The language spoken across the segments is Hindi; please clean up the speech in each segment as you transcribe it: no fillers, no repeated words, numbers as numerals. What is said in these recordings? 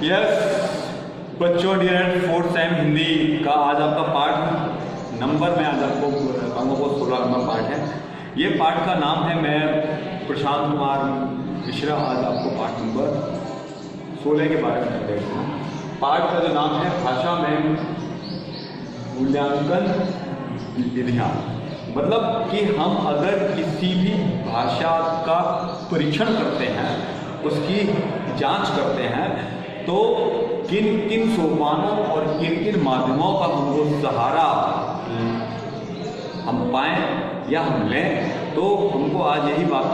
यस बच्चों, डियर फोर्थ टाइम हिंदी का आज आपका पाठ नंबर मैं आज आपको बताऊंगा वो 16 नंबर पाठ है। ये पाठ का नाम है, मैं प्रशांत कुमार मिश्रा आज आपको पाठ नंबर 16 के बारे में बताता हूँ। पाठ का जो नाम है भाषा में मूल्यांकन विधियाँ। मतलब कि हम अगर किसी भी भाषा का परीक्षण करते हैं, उसकी जांच करते हैं, तो किन किन सोपानों और किन किन माध्यमों का हमको सहारा हम पाएँ या हम लें, तो हमको आज यही बात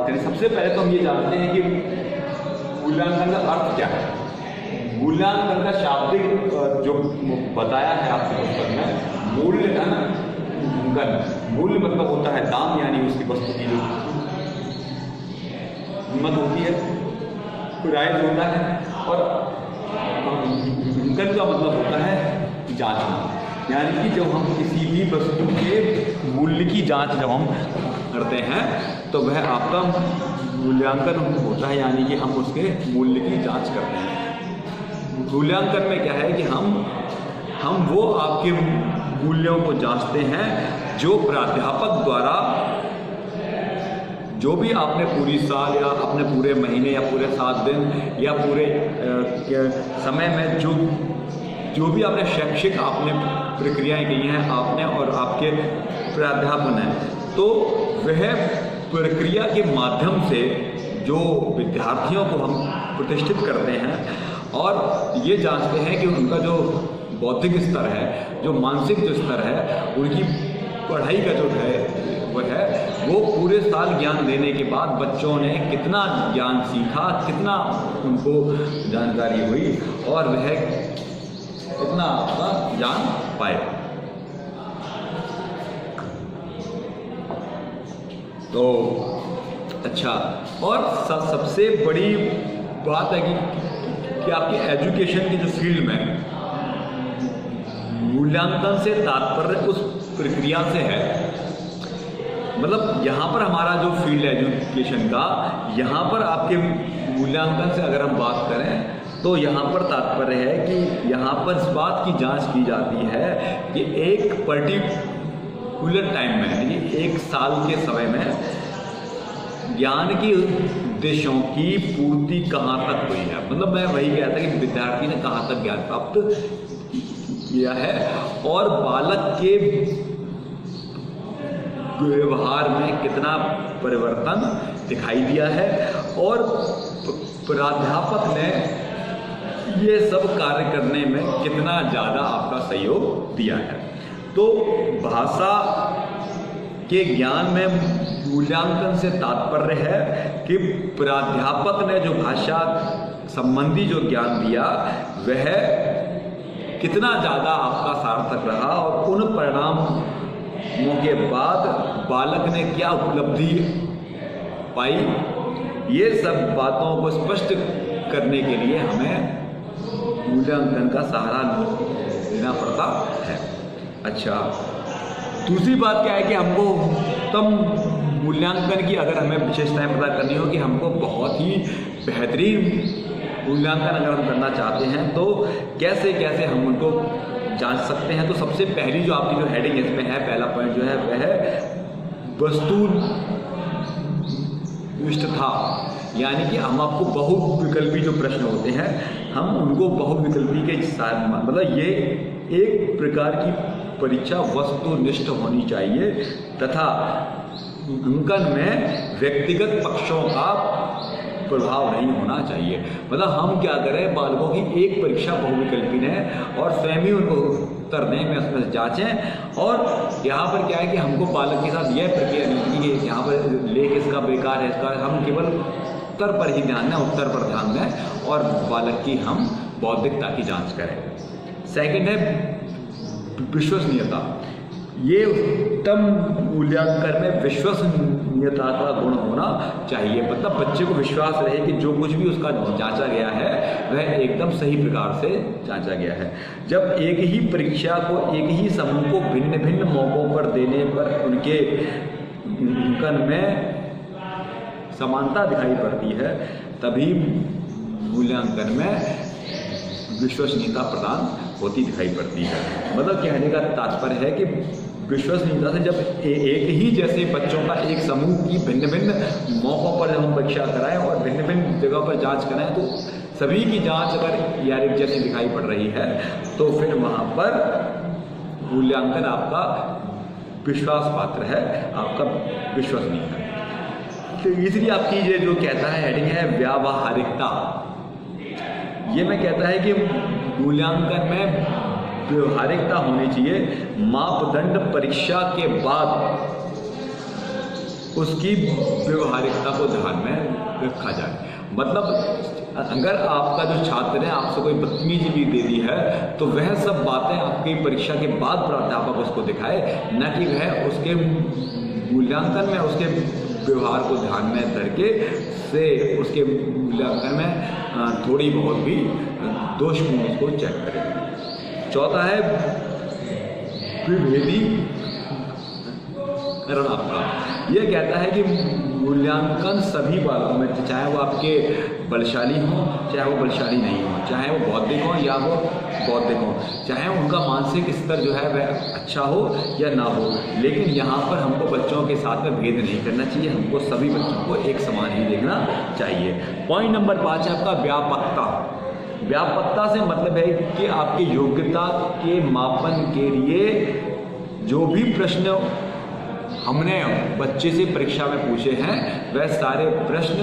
करें। सबसे पहले तो हम ये जानते हैं कि मूल्यांकन का अर्थ क्या है। मूल्यांकन का शाब्दिक जो बताया है आपके पुस्तक में, मूल्य है ना, मूल्य मतलब होता है दाम, यानी उसकी वस्तु की जो कीमत होती है, प्राइस होता है, और अंकन का मतलब होता है जांचना, यानी कि जब हम किसी भी वस्तु के मूल्य की जांच जब हम करते हैं तो वह आपका मूल्यांकन होता है, यानी कि हम उसके मूल्य की जांच करते हैं। मूल्यांकन में क्या है कि हम वो आपके मूल्यों को जांचते हैं जो प्राध्यापक द्वारा, जो भी आपने पूरी साल या अपने पूरे महीने या पूरे 7 दिन या पूरे समय में जो भी आपने शैक्षिक आपने प्रक्रियाएं की हैं आपने और आपके प्राध्यापन हैं, तो वह प्रक्रिया के माध्यम से जो विद्यार्थियों को हम प्रतिष्ठित करते हैं और ये जांचते हैं कि उनका जो बौद्धिक स्तर है, जो मानसिक जो स्तर है, उनकी पढ़ाई का जो है वो पूरे साल ज्ञान देने के बाद बच्चों ने कितना ज्ञान सीखा, कितना उनको जानकारी हुई और वह कितना अपना जान पाए। तो अच्छा, और सबसे बड़ी बात है कि आपकी एजुकेशन की जो फील्ड में मूल्यांकन से तात्पर्य उस प्रक्रिया से है। मतलब यहाँ पर हमारा जो फील्ड है एजुकेशन का, यहाँ पर आपके मूल्यांकन से अगर हम बात करें तो यहाँ पर तात्पर्य है कि यहाँ पर इस बात की जांच की जाती है कि एक पर्टिकुलर टाइम में, यानी एक साल के समय में ज्ञान की उद्देश्यों की पूर्ति कहाँ तक हुई है। मतलब मैं वही कहता था कि विद्यार्थी ने कहाँ तक ज्ञान प्राप्त किया है और बालक के व्यवहार में कितना परिवर्तन दिखाई दिया है और प्राध्यापक ने ये सब कार्य करने में कितना ज़्यादा आपका सहयोग दिया है। तो भाषा के ज्ञान में मूल्यांकन से तात्पर्य है कि प्राध्यापक ने जो भाषा संबंधी जो ज्ञान दिया वह कितना ज़्यादा आपका सार्थक रहा और उन परिणामों के बाद बालक ने क्या उपलब्धि पाई, ये सब बातों को स्पष्ट करने के लिए हमें मूल्यांकन का सहारा लेना पड़ता है। अच्छा, दूसरी बात क्या है कि हमको उत्तम मूल्यांकन की अगर हमें विशेषताएं पता करनी हो, कि हमको बहुत ही बेहतरीन मूल्यांकन अगर हम करना चाहते हैं तो कैसे कैसे हम उनको जांच सकते हैं। तो सबसे पहली जो आपकी जो हेडिंग इसमें है, पहला पॉइंट जो है वह है वस्तुनिष्ठता, यानी कि हम आपको बहुविकल्पी जो प्रश्न होते हैं हम उनको बहुविकल्पी के साथ, मतलब ये एक प्रकार की परीक्षा वस्तुनिष्ठ होनी चाहिए तथा अंकन में व्यक्तिगत पक्षों का प्रभाव नहीं होना चाहिए। मतलब हम क्या करें, बालकों की एक परीक्षा बहुविकल्पी है और स्वयं ही उनको उत्तर दें, में उसमें से जाँचें। और यहाँ पर क्या है कि हमको बालक के साथ यह प्रक्रिया नहीं कि यहाँ पर लेख इसका बेकार है, इसका हम केवल उत्तर पर ही ध्यान दें, उत्तर पर ध्यान दें और बालक की हम बौद्धिकता की जाँच करें। सेकेंड है विश्वसनीयता। ये उत्तम मूल्यांकन में विश्वसनीयता का गुण होना चाहिए। मतलब बच्चे को विश्वास रहे कि जो कुछ भी उसका जांचा गया है वह एकदम सही प्रकार से जांचा गया है। जब एक ही परीक्षा को एक ही समूह को भिन्न भिन्न मौकों पर देने पर उनके अंकन में समानता दिखाई पड़ती है, तभी मूल्यांकन में विश्वसनीयता प्रदान होती दिखाई पड़ती है। मतलब कहने का तात्पर्य है कि विश्वसनीयता से जब एक ही जैसे बच्चों का एक समूह की भिन्न भिन्न मौकों पर जब हम परीक्षा कराएं और भिन्न भिन्न जगह पर जांच कराएं तो सभी की जांच अगर यार एक जैसी दिखाई पड़ रही है तो फिर वहाँ पर मूल्यांकन आपका विश्वास पात्र है, आपका विश्वसनीय है। तो इसलिए आपकी ये जो कहता है हेडिंग है व्यावहारिकता, ये में कहता है कि मूल्यांकन में व्यवहारिकता होनी चाहिए, मापदंड परीक्षा के बाद उसकी व्यवहारिकता को ध्यान में रखा जाए। मतलब अगर आपका जो छात्र है आपसे कोई बदतमीजी भी दे दी है तो वह सब बातें आपकी परीक्षा के बाद प्राध्यापक उसको दिखाए, न कि वह उसके मूल्यांकन में उसके व्यवहार को ध्यान में करके से उसके मूल्यांकन में थोड़ी बहुत भी दोषपूर्ण उसको चेक करें। चौथा है विभेदीकरण आपका, यह कहता है कि मूल्यांकन सभी बालों में, चाहे वो आपके बलशाली हों चाहे वो बलशाली नहीं हो, चाहे वो बौद्धिक हों या वो बौद्धिक हों, चाहे उनका मानसिक स्तर जो है वह अच्छा हो या ना हो, लेकिन यहाँ पर हमको बच्चों के साथ में भेद नहीं करना चाहिए, हमको सभी बच्चों को एक समान ही देखना चाहिए। पॉइंट नंबर 5 है आपका व्यापकता। व्यापकता से मतलब है कि आपकी योग्यता के मापन के लिए जो भी प्रश्न हमने बच्चे से परीक्षा में पूछे हैं वह सारे प्रश्न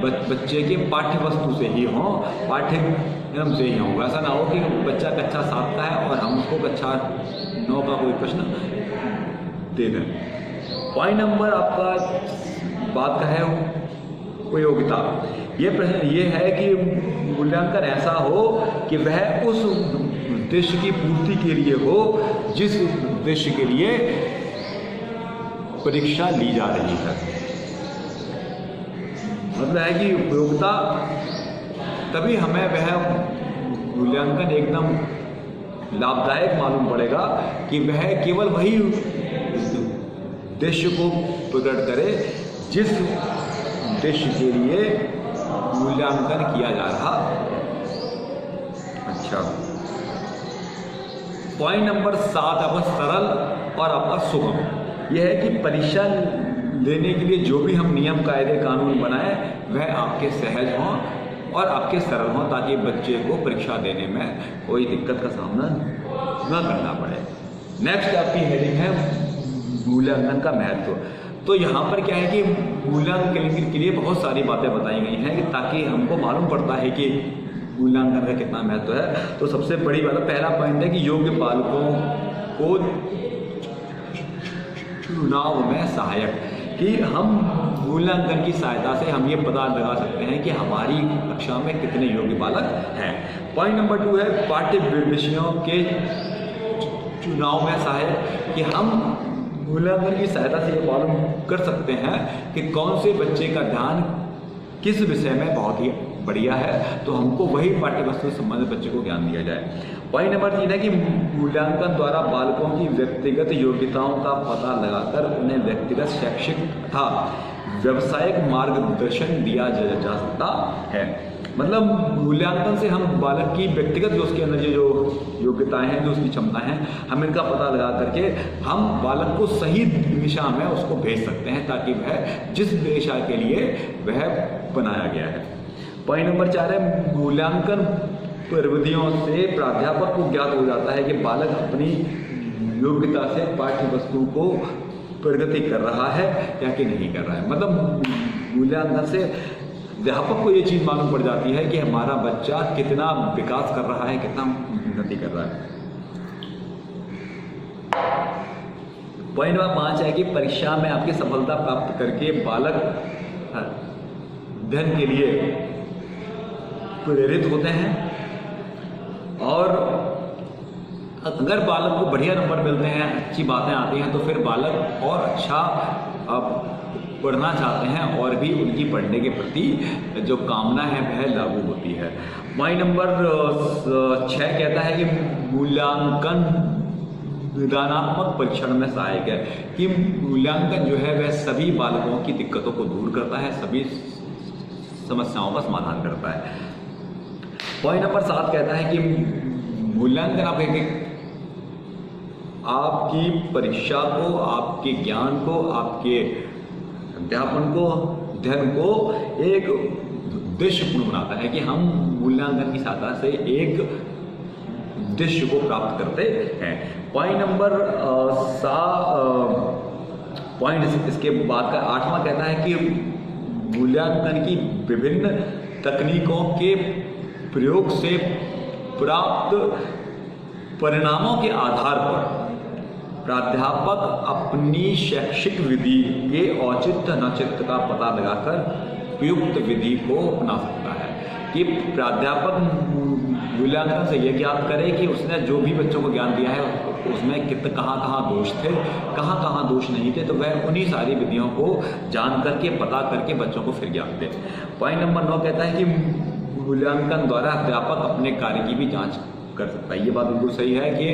बच्चे के पाठ्य वस्तु से ही हों, पाठ्यक्रम से ही हों। ऐसा ना हो कि बच्चा कक्षा 7 का है और हम उसको कक्षा 9 का कोई प्रश्न दे दें। पॉइंट नंबर आपका बात का है उपयोगिता। ये प्रश्न ये है कि मूल्यांकन ऐसा हो कि वह उस उद्देश्य की पूर्ति के लिए हो जिस उद्देश्य के लिए परीक्षा ली जा रही है। मतलब है कि उपयोगिता तभी हमें वह मूल्यांकन एकदम लाभदायक मालूम पड़ेगा कि वह केवल वही उद्देश्य को प्रकट करे जिस उद्देश्य के लिए मूल्यांकन किया जा रहा। अच्छा, पॉइंट नंबर 7 आपका सरल और आपका सुगम। यह है कि परीक्षा लेने के लिए जो भी हम नियम कायदे कानून बनाए वह आपके सहज हों और आपके सरल हों ताकि बच्चे को परीक्षा देने में कोई दिक्कत का सामना न करना पड़े। नेक्स्ट आपकी हेडिंग है मूल्यांकन का महत्व। तो यहाँ पर क्या है कि मूल्यांकन के लिए बहुत सारी बातें बताई गई हैं कि ताकि हमको मालूम पड़ता है कि मूल्यांकन का कितना महत्व है। तो सबसे बड़ी बात, पहला पॉइंट है कि योग्य बालकों को चुनाव में सहायक, कि हम मूल्यांकन की सहायता से हम ये पता लगा सकते हैं कि हमारी कक्षा में कितने योग्य बालक हैं। पॉइंट नंबर 2 है पाठ्य विषयों के चुनाव में सहायक, कि हम मूल्यांकन की सहायता से ये मालूम कर सकते हैं कि कौन से बच्चे का ध्यान किस विषय में बहुत ही बढ़िया है, तो हमको वही पाठ्य वस्तु से संबंधित बच्चे को ज्ञान दिया जाए। पॉइंट नंबर 3 है कि मूल्यांकन द्वारा बालकों की व्यक्तिगत योग्यताओं का पता लगाकर उन्हें व्यक्तिगत शैक्षिक तथा व्यावसायिक मार्गदर्शन दिया जा सकता है। मतलब मूल्यांकन से हम बालक की व्यक्तिगत जो उसके अंदर जो योग्यताएं हैं, जो उसकी क्षमताएं हैं, हम इनका पता लगा करके हम बालक को सही दिशा में उसको भेज सकते हैं ताकि वह जिस दिशा के लिए वह बनाया गया है। पॉइंट नंबर 4 है मूल्यांकन प्रविधियों से प्राध्यापक को ज्ञात हो जाता है कि बालक अपनी योग्यता से पाठ्य वस्तु को प्रगति कर रहा है या कि नहीं कर रहा है। मतलब मूल्यांकन से अध्यापक को ये चीज़ मालूम पड़ जाती है कि हमारा बच्चा कितना विकास कर रहा है, कितना उन्नति कर रहा है। पॉइंट नंबर 5 है कि परीक्षा में आपकी सफलता प्राप्त करके बालक अध्ययन के लिए प्रेरित होते हैं और अगर बालक को बढ़िया नंबर मिलते हैं, अच्छी बातें आती हैं, तो फिर बालक और अच्छा पढ़ना चाहते हैं और भी उनकी पढ़ने के प्रति जो कामना है वह लागू होती है। पॉइंट नंबर 6 कहता है कि मूल्यांकन निदानात्मक परीक्षण में सहायक है, कि मूल्यांकन जो है वह सभी बालकों की दिक्कतों को दूर करता है, सभी समस्याओं का समाधान करता है। पॉइंट नंबर 7 कहता है कि मूल्यांकन आपकी परीक्षा को, आपके ज्ञान को, आपके अध्यापन को, अध्ययन को एक उद्देश्यपूर्ण बनाता है कि हम मूल्यांकन की सहायता से एक उद्देश्य को प्राप्त करते हैं। पॉइंट नंबर पॉइंट इसके बाद का 8वां कहता है कि मूल्यांकन की विभिन्न तकनीकों के प्रयोग से प्राप्त परिणामों के आधार पर प्राध्यापक अपनी शैक्षिक विधि के औचित्य अनौचित्य का पता लगाकर उपयुक्त विधि को अपना सकता है। कि प्राध्यापक मूल्यांकन से यह ज्ञात करे कि उसने जो भी बच्चों को ज्ञान दिया है उसमें कहाँ दोष थे, कहाँ दोष नहीं थे, तो वह उन्हीं सारी विधियों को जान करके, पता करके बच्चों को फिर ज्ञान दे। पॉइंट नंबर 9 कहता है कि मूल्यांकन द्वारा अध्यापक अपने कार्य की भी जांच कर सकता है। ये बात बिल्कुल सही है कि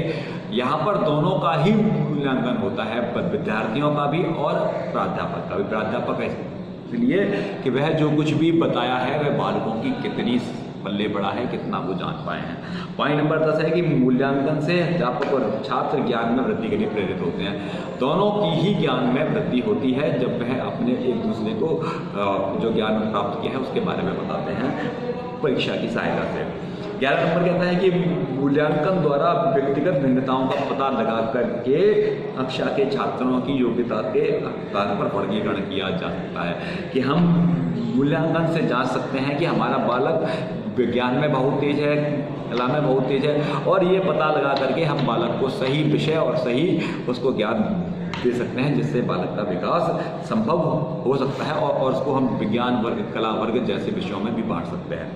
यहाँ पर दोनों का ही मूल्यांकन होता है, विद्यार्थियों का भी और प्राध्यापक का भी। प्राध्यापक इसलिए कि वह जो कुछ भी बताया है वह बालकों की कितनी पल्ले पड़ा है, कितना वो जान पाए हैं। पॉइंट नंबर 10 है कि मूल्यांकन से अध्यापक और छात्र ज्ञान में वृद्धि के लिए प्रेरित होते हैं। दोनों की ही ज्ञान में वृद्धि होती है जब वह अपने एक दूसरे को जो ज्ञान प्राप्त किया है उसके बारे में बताते हैं परीक्षा की सहायता से। 11 नंबर कहता है कि मूल्यांकन द्वारा व्यक्तिगत भिन्नताओं का पता लगा करके कक्षा के छात्रों की योग्यता के आधार पर वर्गीकरण किया जा सकता है। कि हम मूल्यांकन से जांच सकते हैं कि हमारा बालक विज्ञान में बहुत तेज है, कला में बहुत तेज है, और ये पता लगा करके हम बालक को सही विषय और सही उसको ज्ञान दे सकते हैं जिससे बालक का विकास संभव हो सकता है और उसको हम विज्ञान वर्ग, कला वर्ग जैसे विषयों में भी बांट सकते हैं।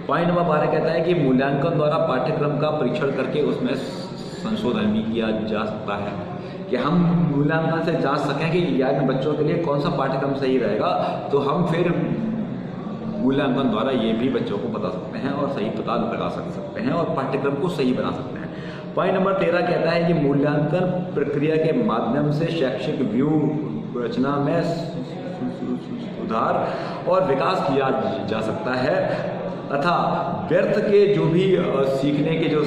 पॉइंट नंबर 12 कहता है कि मूल्यांकन द्वारा पाठ्यक्रम का परीक्षण करके उसमें संशोधन भी किया जा सकता है। कि हम मूल्यांकन से जांच सकें कि यार बच्चों के लिए कौन सा पाठ्यक्रम सही रहेगा, तो हम फिर मूल्यांकन द्वारा ये भी बच्चों को बता सकते हैं और सही पता लगा सकते हैं और पाठ्यक्रम को सही बना सकते हैं। पॉइंट नंबर 13 कहता है कि मूल्यांकन प्रक्रिया के माध्यम से शैक्षिक व्यूह रचना में सुधार और विकास किया जा सकता है तथा व्यर्थ के जो भी सीखने के जो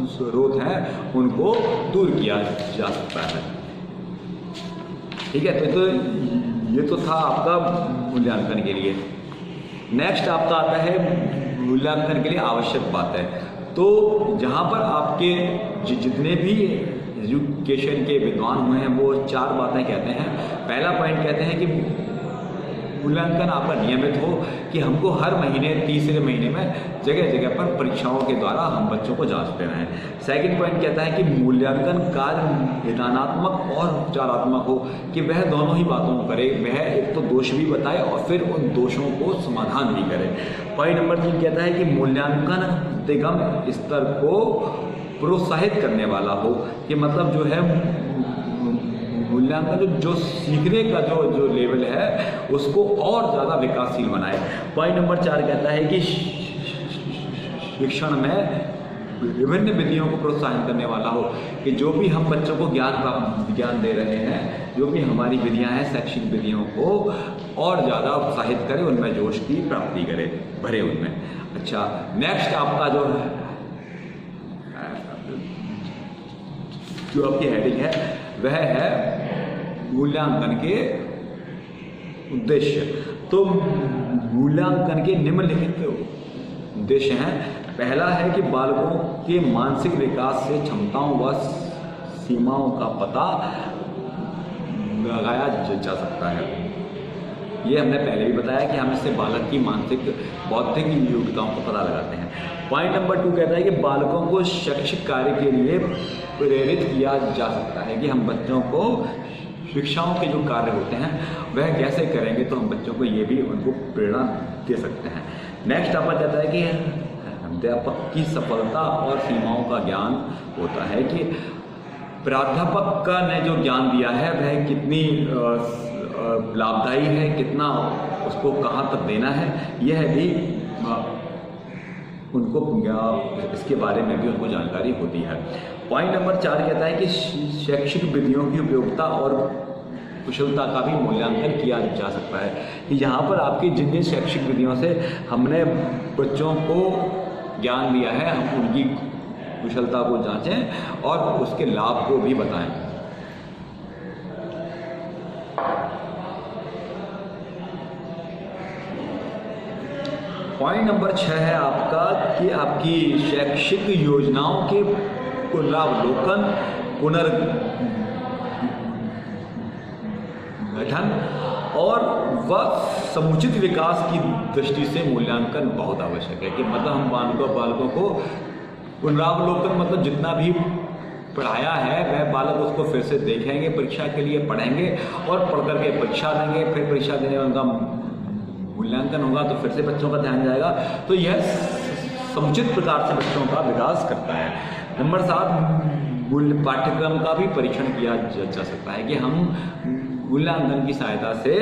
स्रोत हैं उनको दूर किया जा सकता है। ठीक है, तो ये तो था आपका मूल्यांकन के लिए। नेक्स्ट आपका आता है मूल्यांकन के लिए आवश्यक बातें। तो जहाँ पर आपके जितने भी एजुकेशन के विद्वान हुए हैं वो 4 बातें कहते हैं। पहला पॉइंट कहते हैं कि मूल्यांकन आपका नियमित हो, कि हमको हर महीने तीसरे महीने में जगह जगह पर परीक्षाओं के द्वारा हम बच्चों को जांचते रहें। सेकंड पॉइंट कहता है कि मूल्यांकन कार्य निदानात्मक और उपचारात्मक हो, कि वह दोनों ही बातों को करे। वह एक तो दोष भी बताए और फिर उन दोषों को समाधान भी करे। पॉइंट नंबर 3 कहता है कि मूल्यांकन दिगम स्तर को प्रोत्साहित करने वाला हो, कि मतलब जो है मूल्यांकन जो सीखने का जो लेवल है उसको और ज़्यादा विकासशील बनाए। पॉइंट नंबर 4 कहता है कि शिक्षण में विभिन्न विधियों को प्रोत्साहन करने वाला हो, कि जो भी हम बच्चों को ज्ञान दे रहे हैं, जो भी हमारी विधियां हैं शैक्षिक विधियों को और ज़्यादा उत्साहित करें, उनमें जोश की प्राप्ति करे, भरे उनमें। अच्छा, नेक्स्ट आपका जो आपकी हेडिंग है वह है मूल्यांकन के उद्देश्य। तो मूल्यांकन के निम्नलिखित उद्देश्य हैं। पहला है कि बालकों के मानसिक विकास से क्षमताओं व सीमाओं का पता लगाया जा सकता है। ये हमने पहले भी बताया कि हम इससे बालक की मानसिक बौद्धिक योग्यताओं को पता लगाते हैं। पॉइंट नंबर 2 कहता है कि बालकों को शैक्षिक कार्य के लिए प्रेरित किया जा सकता है, कि हम बच्चों को शिक्षाओं के जो कार्य होते हैं वह कैसे करेंगे, तो हम बच्चों को ये भी उनको प्रेरणा दे सकते हैं। नेक्स्ट आपका कहता है कि अध्यापक की सफलता और सीमाओं का ज्ञान होता है, कि प्राध्यापक का ने जो ज्ञान दिया है वह कितनी लाभदायी है, कितना उसको कहाँ तक देना है, यह भी उनको इसके बारे में भी उनको जानकारी होती है। पॉइंट नंबर 4 कहता है कि शैक्षिक विधियों की उपयोगिता और कुशलता का भी मूल्यांकन किया जा सकता है कि यहाँ पर आपकी जिन जिन शैक्षिक विधियों से हमने बच्चों को ज्ञान दिया है, हम उनकी कुशलता को जांचें और उसके लाभ को भी बताएं। पॉइंट नंबर 6 है आपका कि आपकी शैक्षिक योजनाओं के पुनरावलोकन, पुनर्गठन और वह समुचित विकास की दृष्टि से मूल्यांकन बहुत आवश्यक है। कि मतलब हम बालकों को पुनरावलोकन मतलब जितना भी पढ़ाया है वह बालक उसको फिर से देखेंगे, परीक्षा के लिए पढ़ेंगे और पढ़ करके परीक्षा देंगे, फिर परीक्षा देने में उनका मूल्यांकन होगा तो फिर से बच्चों का ध्यान जाएगा। तो यह समुचित प्रकार से बच्चों का विकास करता है। नंबर 7, मूल्य पाठ्यक्रम का भी परीक्षण किया जा सकता है कि हम मूल्यांकन की सहायता से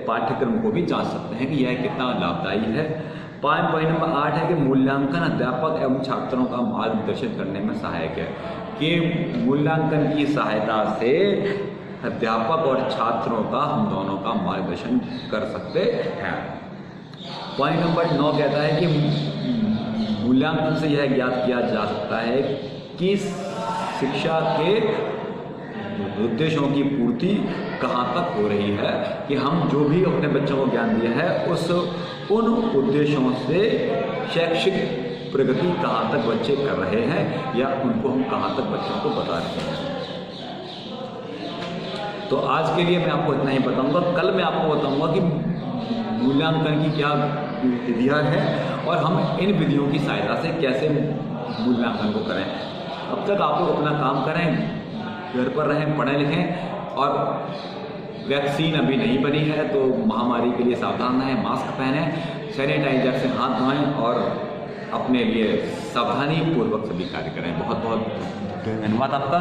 पाठ्यक्रम को भी जांच सकते हैं कि यह कितना लाभदायी है। पॉइंट नंबर 8 है कि मूल्यांकन अध्यापक एवं छात्रों का मार्गदर्शन करने में सहायक है। कि मूल्यांकन की सहायता से अध्यापक और छात्रों का, हम दोनों का मार्गदर्शन कर सकते हैं। पॉइंट नंबर 9 कहता है कि मूल्यांकन से यह ज्ञात किया जा सकता है कि शिक्षा के उद्देश्यों की पूर्ति कहाँ तक हो रही है, कि हम जो भी अपने बच्चों को ज्ञान दिया है उन उद्देश्यों से शैक्षिक प्रगति कहाँ तक बच्चे कर रहे हैं या उनको हम कहाँ तक बच्चों को बता रहे हैं। तो आज के लिए मैं आपको इतना ही बताऊंगा। कल मैं आपको बताऊंगा कि मूल्यांकन की क्या विधियाँ हैं और हम इन विधियों की सहायता से कैसे मूल्यांकन को करें। अब तक आप लोग अपना काम करें, घर पर रहें, पढ़ें लिखें और वैक्सीन अभी नहीं बनी है तो महामारी के लिए सावधान रहें, मास्क पहनें, सैनिटाइजर से हाथ धोएं और अपने लिए सावधानी पूर्वक सभी कार्य करें। बहुत बहुत धन्यवाद आपका।